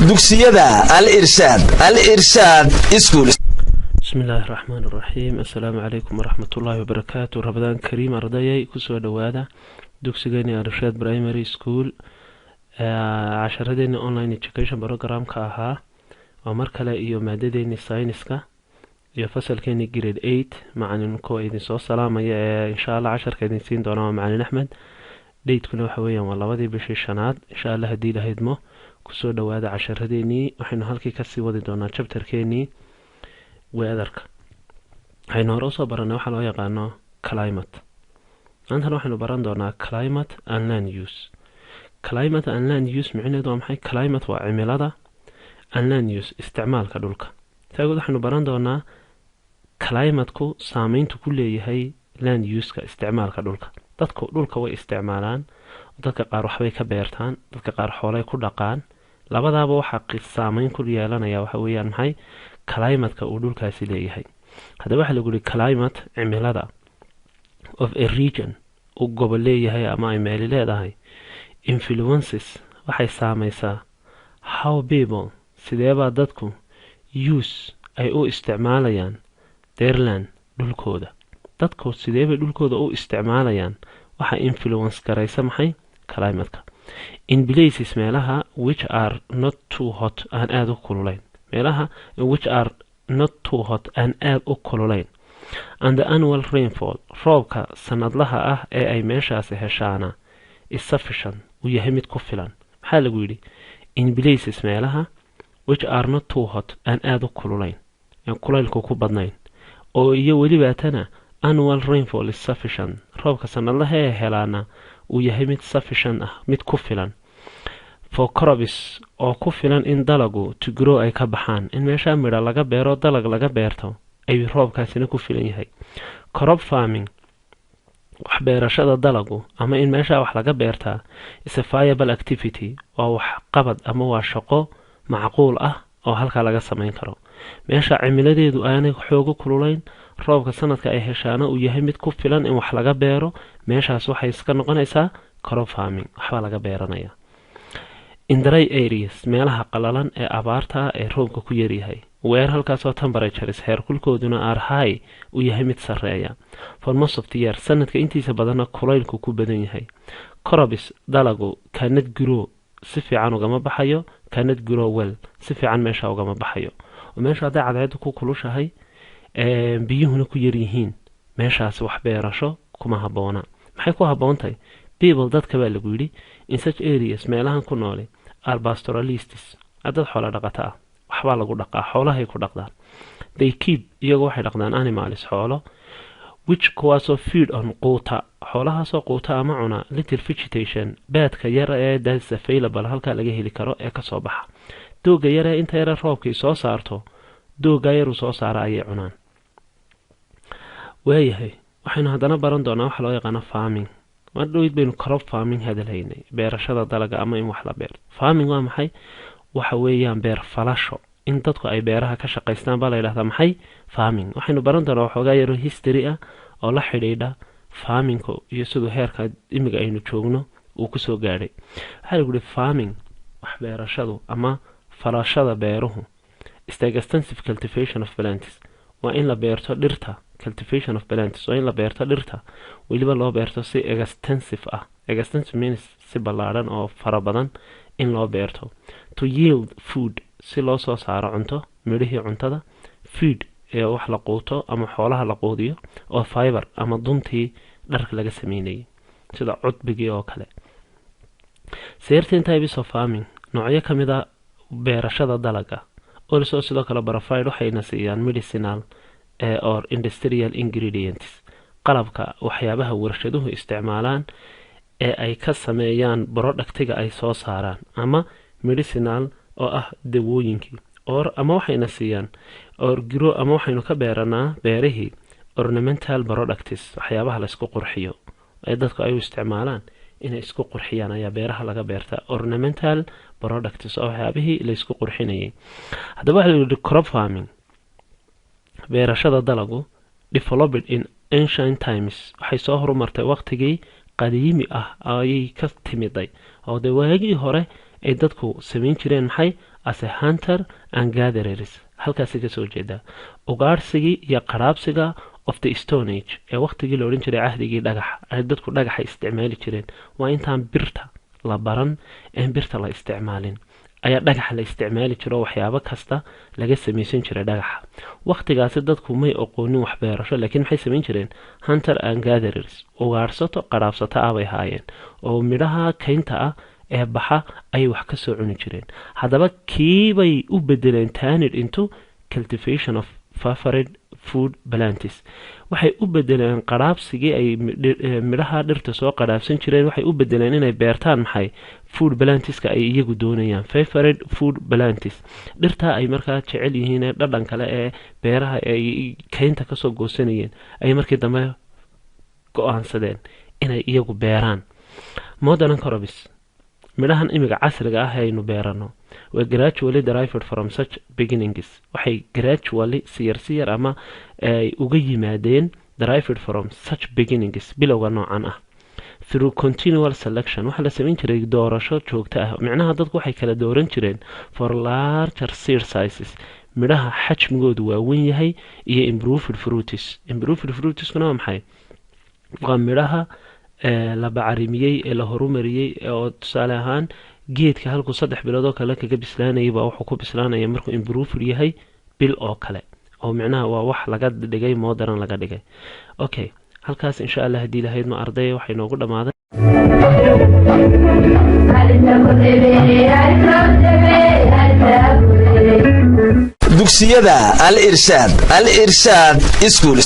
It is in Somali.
dugsiyada al-irshaad iskuul. بسم الله الرحمن الرحيم. السلام عليكم ورحمة الله وبركاته. رمضان كريم أرضي كسوة دوادة دوكسيغاني الرشاد برايمري سكول عشردين أونلاين إديوكيشن بروجرام كاها ومركلة إيو ماددين ساينسكا إيو فصل كيني جريد 8 معاني نكو إيدين سو السلام إن شاء الله 10 كيدين سين دونا معاني أحمد ديت كنو حويا والله ودي بشي الشناد إن شاء الله هدي لهيدمو كسوة دوادة عشرديني وحين هالكي كسي ودي دونا شابتر كيني weatherka waxaynu hore usoo baranay waxaa loo yaqaano climate. maantana waxaynu baran doonaa climate and land use. climate and land use micnaheedu waa maxay? climate waa cimilada, and land use isticmaalka dhulka. taagod waxaynu baran doonaa climateku saameyntu ku leeyahay land use-ka isticmaalka dhulka. dadku dhulka way isticmaalaan, dadka qaar waxbay ka beertaan, dadka qaar xoolay ku dhaqaan. labadaaba waxaa saameyn ku yeelanaya waxa weeyaan maxay? climatka uu dhulkaasi leeyahay. haddaba waxaa lagu yihi climate cimilada of a region uu gobol leeyahay ama ay meeli leedahay influences waxay saameysaa how people sideebaa dadku use ay u isticmaalayaan their land dhulkooda. dadku sideebay dhulkooda u isticmaalayaan waxa influence garaysa maxay? climatka. in places meelaha which are not too hot aan aada u kululayn, meelaha which are not too hot and aad u kululayn, and the annual rainfall roobka sanadlaha ah ee ay meeshaasi heshaana is sufficient uu yahay mid ku filan. maxaa lagu yidhi? in places meelaha which are not too hot and aad u kululayn, aan kulaylku ku badnayn, oo iyo welibaatana annual rainfall is sufficient roobka sanadlaha ee helaana uu yahay mid sufficient ah, mid ku filan for crops oo ku filan in dalagu to grow ay ka baxaan. in meesha midha laga beero, dalag laga beerto ay roobkaasina ku filan yahay. crop farming wax beerashada dalagu ama in meesha wax laga beertaa is a viable activity waa wax qabad ama waa shaqo macquul ah oo halka laga sameyn karo. meesha cimiladeedu aanay xoogo kululayn, roobka sanadka ay heshaana uu yahay mid ku filan in wax laga beero, meeshaas waxay iska noqonaysaa crop farming, waxba laga beeranaya. in dry areas meelaha qalalan ee abaarta ee roobka ku yaryahay, weer halkaasoo temperatures heerkulkooduna are high uu yahay mid sarreeya. for most of the year sanadka intiisa badana kulaylku ku badan yahay. crops dalagu cannot grow si fiican ugama baxayo, cannot grow well si fiican meesha ugama baxayo. oo meesha hadday cadceedu ku kulushahay biyuhuna ku yaryihiin, meeshaas wax beerasho kuma habboona. maxay ku habboontahay? people dadka baa lagu yidhi in such areas meelahan ku noole are pastoralists dad xoola dhaqata ah, waxbaa lagu dhaqaa, xoolahay ku dhaqdaan. they keep iyagoo waxay dhaqdaan animals xoolo which kuwaasoo feed on quuta, xoolahaasoo quuta ama cuna little vegetation baadka yar ee that's available halkaa laga heli karo ee kasoo baxa. dooga yar ee inta yare roobkii soo saarto, dooga yaruu soo saara ayay cunaan. waayahay waxaynu haddana baran doonaa waxa loo yaqaano farming. mar dhowid baynu crop farming hadalhaynay, beerashada dalaga ama in wax la beero. farming waa maxay? waxa weeyaan beer falasho, in dadku ay beeraha ka shaqaystaan baa la yidhahdaa maxay? farming. waxaynu baran doonaa waxoogaa yaro history ah oo la xidhiidha farmingku iyo siduu heerka imiga aynu joogno uu kusoo gaadhay. waxaa lagu yihi farming wax beerashadu ama falashada beeruhu is the extensive cultivation of plants waa in la beerto dhirta. cultivation of plants waa in la beerto dhirta, weliba loo beerto si extensive ah. extensive means si ballaaran oo fara badan in loo beerto. to yield food si loo soo saaro cunto, midhihii cuntada. feed ee wax la quuto ama xoolaha la quudiyo, oo fiber ama duntii dharka laga sameynayay sida cudbigii oo kale. certain types of farming noocyo ka mid a beerashada dalaga also sidoo kale provide waxayna siiyaan medicinal or industrial ingredients qalabka waxyaabaha warshaduhu isticmaalaan ee ay ka sameeyaan productiga ay soo saaraan, ama medicinal oo ah dawooyinkii, or ama waxayna siiyaan or grow ama waxaynu ka beeranaa beerihii ornamental products waxyaabaha la isku qurxiyo ee dadku ay u isticmaalaan inay isku qurxiyaan ayaa beeraha laga beertaa. ornamental products oo waxyaabihii la isku qurxinayay. haddaba waxa la yidhi crop farming beerashada dalagu developed in ancient times waxay soo horumartay waqtigii qadiimi ah ayay ka timiday oo de waagii hore ay dadku sameyn jireen maxay as a hunter and gatherers halkaas ka soo jeeda ugaarsigii iyo qaraabsiga of the stone age ee waqtigii la oran jiray cahdigii dhagax ay dadku dhagaxa isticmaali jireen waa intaan birta la baran in birta la isticmaalin ayaa dhagaxa la isticmaali jiro waxyaabo kasta laga sameeysan jiray dhagaxa waqtigaas dadku may aqoonin wax beerasho laakiin maxay sameyn jireen hunter and gatherers ugaarsato qaraabsato abay haayeen oo midhaha kaynta ah ee baxa ay wax ka soo cuni jireen hadaba kiibay u bedeleen turned into cultivation of favorite food plants waxay u bedeleen qaraabsigii ay midhaha dhirta soo qaraabsan jireen waxay u bedeleen inay beertaan maxay food plants ay iyagu doonayaan favorite food plants dhirta ay markaa jecel yihiin ee dhadhan kale ee beeraha ay kaynta ka soo goosanayeen ay markii dambe go'aansadeen inay iyagu beeraan modern crops midhahan imiga casriga ah aynu beerano waa gradually derived from such beginnings waxay gradually siyar ama ay uga yimaadeen derived from such beginnings bilowga noocan ah through continual selection waxa la sameyn jiray doorasho joogto ah macnaha dadku waxay kala dooran jireen for larger seed sizes midhaha xajmigoodu waa weyn yahay iyo improved fruits kuna maxay waa midhaha la bacrimiyay ee la horumariyay oo tusaale ahaan geedka halku 3 bilood oo kale kaga bislaanayay baa wuxuu ku bislaanaya markuu improved yahay bil oo kale oo macnaha waa wax laga dhigay modern laga dhigay okay halkaas insha Allah hadii lahayd ma arday waxay noogu dhamaaday dugsiyada al irshaad school